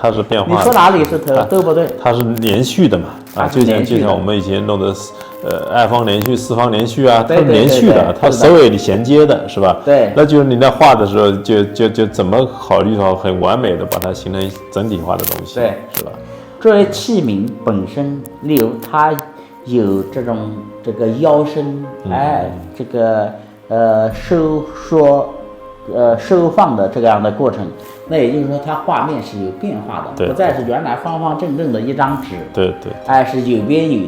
它是变化的。你说哪里是都不对，它是连续的嘛？就像我们以前弄的二方连续、四方连续啊，它是连续的，它首尾连接的是吧？对，那就是你在画的时候就怎么考虑到很完美的把它形成整体化的东西，对，是吧？作为器皿本身，例如它有这个腰身，这个收缩。收放的这样的过程，那也就是说，它画面是有变化的，不再是原来方方正正的一张纸，对，是有边有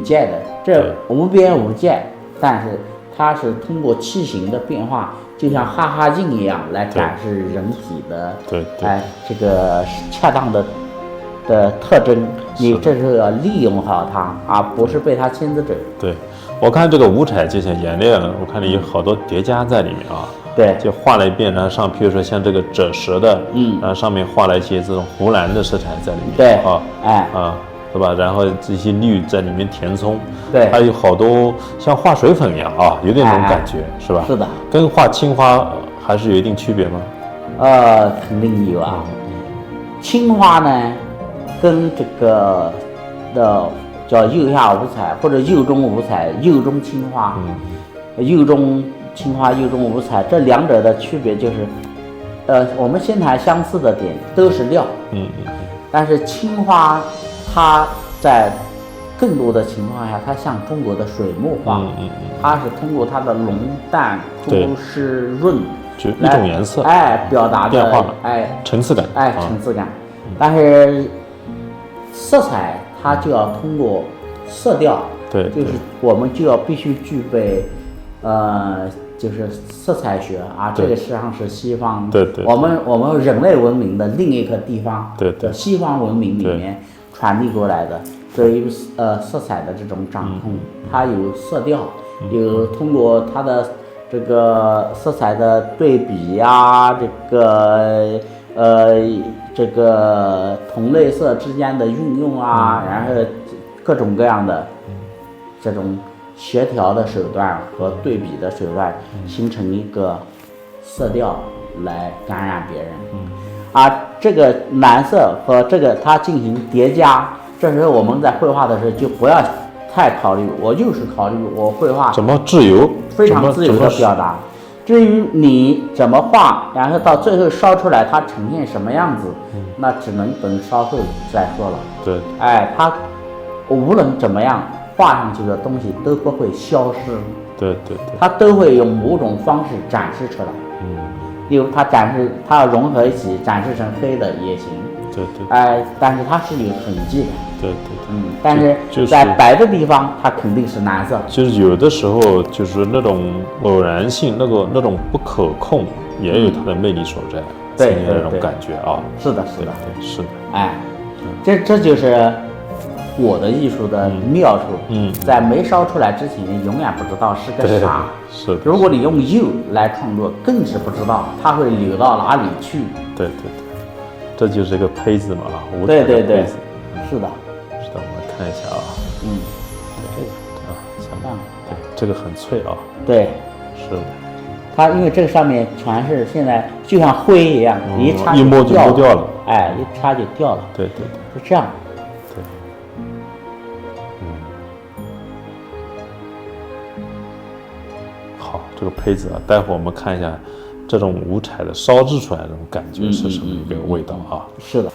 界的，这无边无界，但是它是通过器型的变化，就像哈哈镜一样来展示人体的，这个恰当的特征，你这时候要利用好它，而不是被它牵着走。对，我看这个五彩就像颜料呢，我看里有好多叠加在里面啊。对，就画了一遍，然后比如说像这个赭石的，然后上面画了一些这种湖蓝的色彩在里面，对，是吧？然后这些绿在里面填充，对，还有好多像画水粉一样啊，有点那种感觉，是吧？是的，跟画青花还是有一定区别吗？肯定有啊。青花呢，跟这个的叫釉下五彩或者釉中五彩、釉中青花，釉中青花、釉中五彩，这两者的区别就是，我们先谈相似的点，都是料，但是青花它在更多的情况下，它像中国的水墨画，它是通过它的浓淡、粗湿润，就一种颜色，表达的变化，层次感，层次感，但是色彩它就要通过色调，对，就是我们就要必须具备。就是色彩学啊，这个实际上是西方，我们人类文明的另一个地方，西方文明里面传递过来的，对于色彩的这种掌控，它有色调，有通过它的这个色彩的对比呀，这个同类色之间的运用啊，然后各种各样的这种。协调的手段和对比的手段，形成一个色调来感染别人。而这个蓝色和这个它进行叠加，这时候我们在绘画的时候就不要太考虑，我就是考虑我绘画怎么自由，非常自由的表达。至于你怎么画，然后到最后烧出来它呈现什么样子，那只能等稍后再说了。对，它无论怎么样。画上去的东西都不会消失，对，它都会用某种方式展示出来。例如它要融合一起展示成黑的也行。对，但是它是有痕迹的。对，但是在白的地方，它肯定是蓝色。就是有的时候就是那种偶然性，那种不可控，也有它的魅力所在，对那种感觉啊。是的，是的。这就是。我的艺术的妙处，在没烧出来之前，永远不知道是个啥。是的。如果你用釉来创作，更是不知道它会流到哪里去。对，这就是一个胚子嘛，五彩的胚子。是的，我们看一下啊。对，这个很脆啊。对，是的。它因为这个上面全是现在就像灰一样，一擦一摸就摸掉了。一擦就掉了。对，是这样。好，这个胚子啊，待会儿我们看一下这种五彩的烧制出来的这种感觉是什么一个味道啊？是的。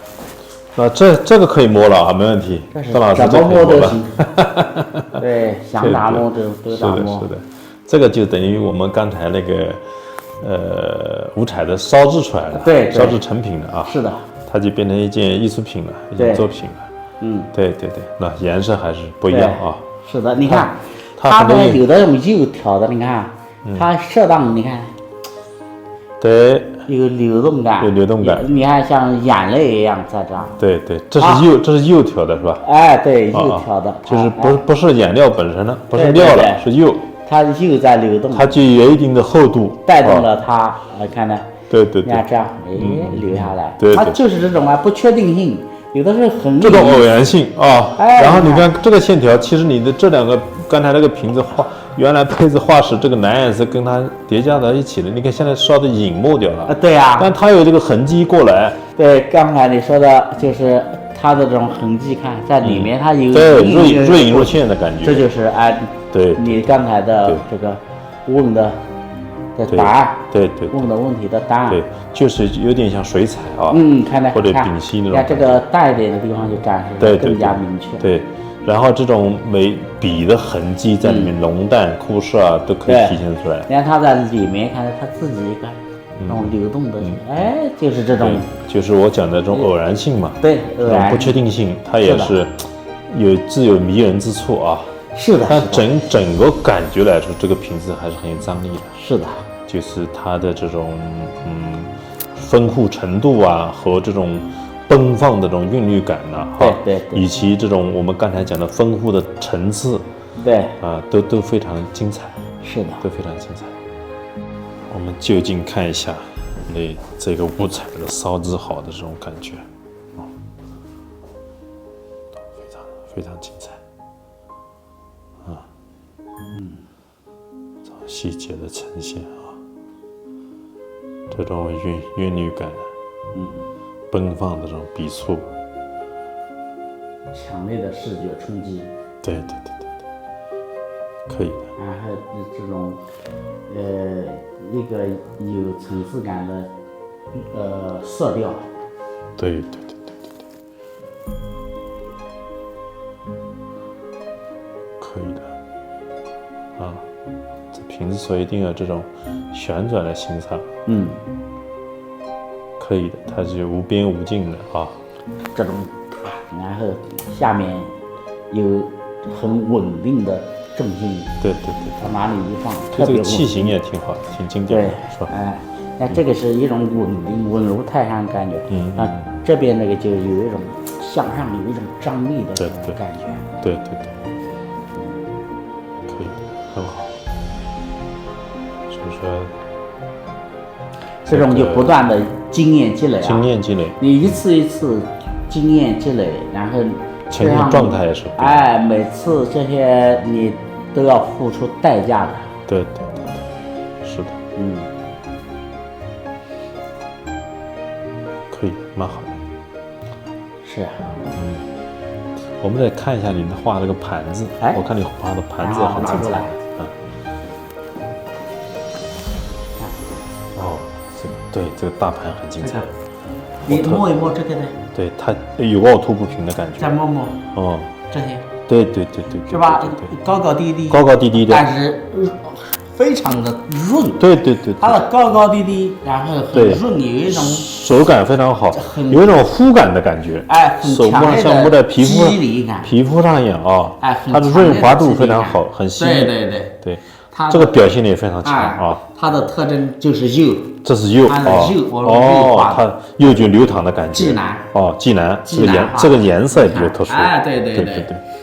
那这个可以摸了啊，没问题。张老师怎么摸都行。对，想咋摸都咋摸。是的，这个就等于我们刚才那个五彩的烧制出来的，烧制成品的啊。是的。它就变成一件艺术品了，一件作品了。对，那颜色还是不一样啊。是的，你看，它呢有的用釉调的，你看。它适当，你看，对，有流动感，你看像眼泪一样在这儿。对，这是釉调的是吧？对，釉调的，就是不是颜料本身的，不是料了，是釉。它釉在流动，它就有一定的厚度，带动了它，看呢。对，你看这样，流下来。对，它就是这种不确定性，有的是很这种偶然性啊。然后你看这个线条，其实你的这两个刚才那个瓶子画原来杯子画是这个蓝颜色跟它叠加在一起的，你看现在烧的隐没掉了。对呀、但它有这个痕迹过来，对，刚才你说的就是它的这种痕迹，看在里面它有对，隐若隐若现的感觉。这就是对你刚才的对这个问的答案，对，问的问题的答案。对，就是有点像水彩啊，看或者看丙烯那种你看这个带点的地方就展示对的更加明确。对，然后这种笔的痕迹在里面，浓淡、枯涩啊都可以体现出来。你看它在里面，看它自己一个那种流动的，就是这种，就是我讲的这种偶然性嘛，对，偶然不确定性，它也是自有迷人之处啊。是的，但整个感觉来说，这个瓶子还是很有张力的。是的，就是它的这种丰富程度啊，和这种奔放的这种韵律感呐，对，以及这种我们刚才讲的丰富的层次，对啊，都非常精彩，是的，都非常精彩。我们就近看一下那这个五彩的烧制好的这种感觉，非常精彩。细节的呈现啊，这种韵律感，奔放的这种笔触，强烈的视觉冲击，对，可以的。然后这种一个有层次感的色调，对，可以的啊。这瓶子所一定有这种旋转的欣赏，可以的，它是无边无尽的啊。这种，然后下面有很稳定的重心，对，往哪里一放，这个特别稳器型也挺好，挺经典的，是吧？那这个是一种稳定、稳如泰山的感觉。这边那个就有一种向上有一种张力的这种感觉。对，可以，很好。所以说，这种就不断的经验积累啊，经验积累，你一次一次经验积累，然后呈现状态也是。每次这些你都要付出代价的。对，是的。可以，蛮好的。是。我们再看一下你画那个盘子，我看你画的盘子也很精彩。这个大盘很精彩。你摸一摸这个呢？对，它有凹凸不平的感觉。再摸摸。这些。对，是吧？高高低低的，但是非常的润。对，它的高高低低，然后很润，有一种手感非常好，有一种肤感的感觉。手摸像摸在皮肤上一样啊。它的润滑度非常好，很细腻。对。这个表现力也非常强啊！它的特征就是釉，这是釉它釉就流淌的感觉。济南这个颜色也比较特殊。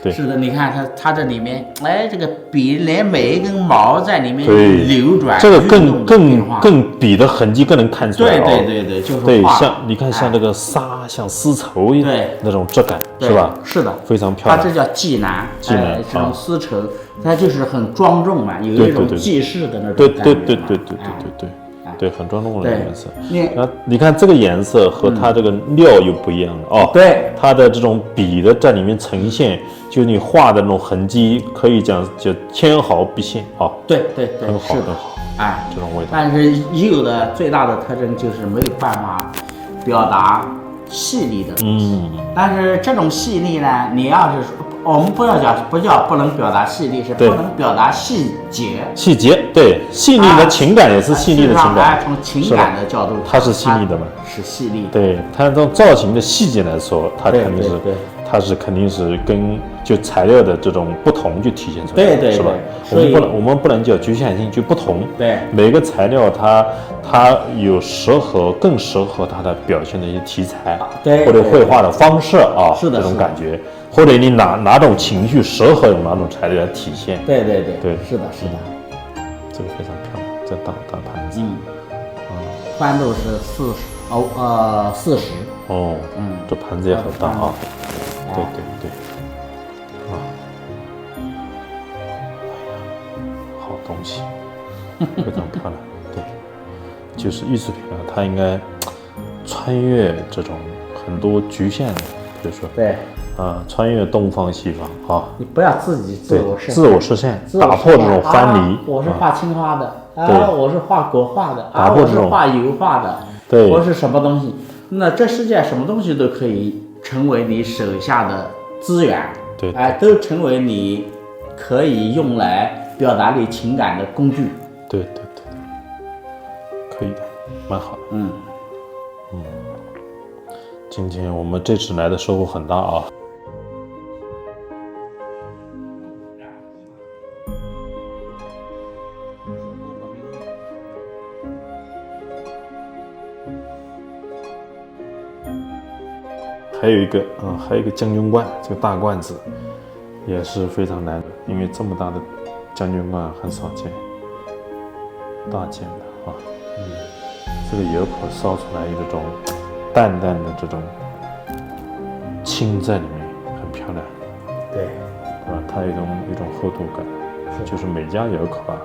对，是的，你看它这里面，这个笔连每一根毛在里面流转，这个更笔的痕迹更能看出来。对，就是像你看像这个纱，像丝绸一样那种质感，是吧？是的，非常漂亮。它这叫济南，这种丝绸。它就是很庄重嘛，有一种记事的那种感觉。对，很庄重的颜色。你看这个颜色和它这个料又不一样了哦。对，它的这种笔的在里面呈现，就你画的那种痕迹，可以讲就纤毫毕现啊。对，很好，是的，这种味道。但是釉的最大的特征就是没有办法表达细腻的东西。但是这种细腻呢，你要是说。我们不能表达细腻，是不能表达细节。对，细腻的情感也是细腻的情感。从情感的角度，它是细腻的嘛？是细腻。对，它从造型的细节来说，它肯定是跟就材料的这种不同就体现出来，是吧？我们不能叫局限性，就不同。对，每个材料它有更适合它的表现的一些题材，或者绘画的方式啊，是的，这种感觉。或者你哪种情绪适合用哪种材料来体现？对，是的，这个非常漂亮，这大盘子，宽度是40。这盘子也很大啊。对，非常漂亮。对，就是艺术品啊，它应该穿越这种很多局限的，比如说对穿越东方西方啊，你不要自己自我实现，打破这种藩篱。我是画青花的我是画国画的我是画油画的，对，我是什么东西？那这世界什么东西都可以成为你手下的资源，对，都成为你可以用来表达你情感的工具。对，可以的，蛮好的。今天我们这次来的收获很大啊。还有一个将军罐，这个大罐子也是非常难得，因为这么大的将军罐很少见，大件的啊。这个油口烧出来有这种淡淡的这种青在里面，很漂亮。对，它有一种厚度感，就是每家油口啊，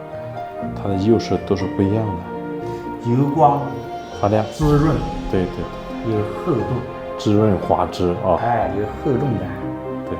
它的釉色都是不一样的，油光发亮，滋润，对，有厚度。滋润滑汁啊，有厚重感。对。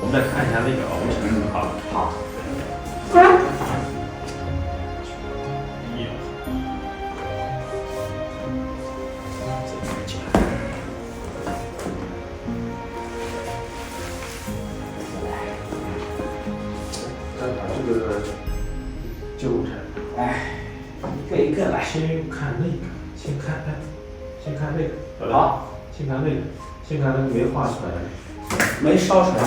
我们再看一下那个我们好。再把这个旧物产，一个一个来。先看那个，先看那个。好，先看那个，先看那个没画出来的。没烧出来，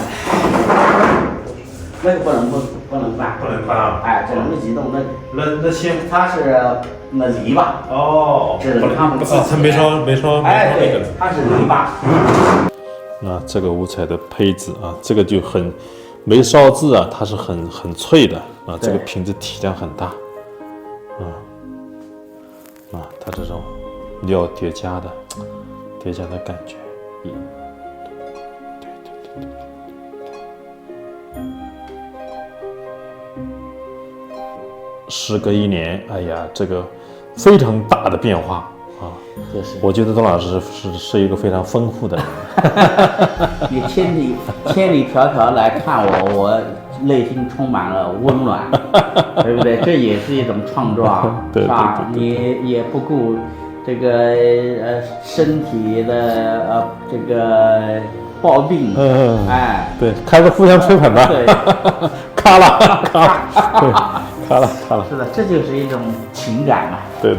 那个不能搬，不能搬啊！只能移动那先，它是那篱笆只能他们自己。他没烧那个，它是篱笆。这个五彩的胚子啊，这个就很没烧制啊，它是很脆的啊，这个瓶子体量很大它这种料叠加的感觉，对。时隔1年，哎呀，这个非常大的变化啊！我觉得董老师是一个非常丰富的人。你千里迢迢来看我内心充满了温暖，对不对？这也是一种创作，是吧？你也不顾这个身体的这个暴病，对，开个互相吹捧吧，对，咔了，对，咔了，是的，这就是一种情感嘛。对。